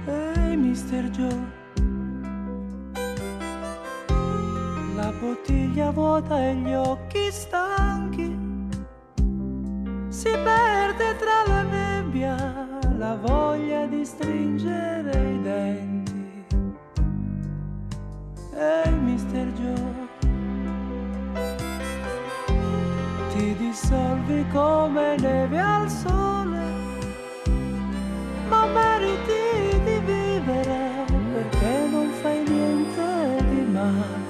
Ehi, Mr. Joe, la bottiglia vuota e gli occhi stanchi, si perde tra la nebbia la voglia di stringere i denti. Ehi, Mr. Joe, ti dissolvi come neve al sole, ma meriti di vivere perché non fai niente di male.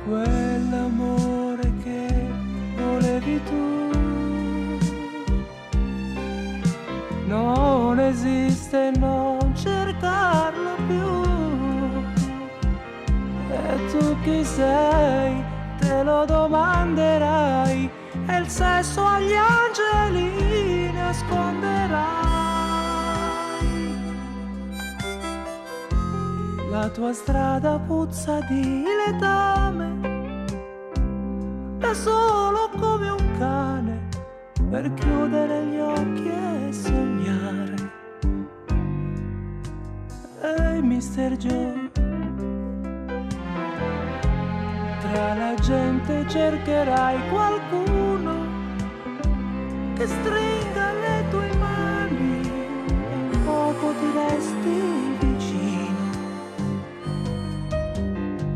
Quell'amore che volevi tu non esiste, non cercarlo più. E tu chi sei? Te lo domanderai, e il sesso agli angeli nasconderai. La tua strada puzza di letame, da solo come un cane, per chiudere gli occhi e sognare. Ehi, Mr. Joe, tra la gente cercherai qualcuno che stringa le tue mani e poco ti resti vicino.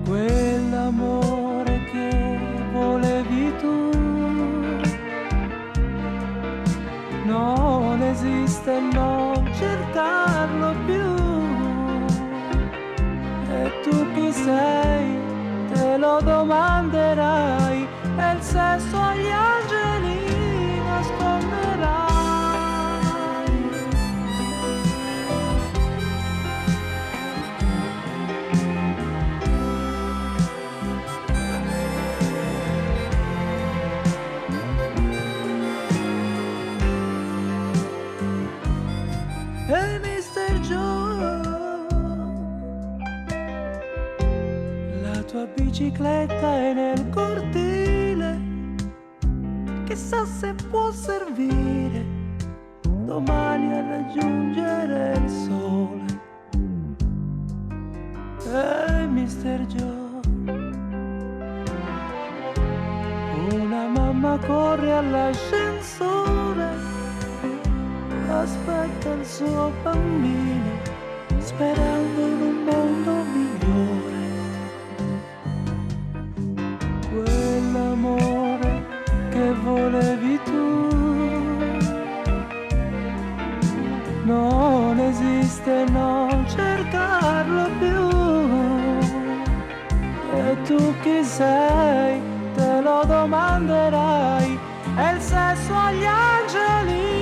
Quell'amore che volevi tu non esiste, non cercarlo più. E tu chi sei? Te lo domanderai, e il sesso agli angeli nasconderai. Hey, Mr. Joe, la tua bicicletta è nel cortile, chissà se può servire domani a raggiungere il sole. Ehi, Mr. Joe, una mamma corre all'ascensore, aspetta il suo bambino sperando in un mondo migliore. Quell'amore che volevi tu non esiste, non cercarlo più. E tu chi sei? Te lo domanderai, e il sesso agli angeli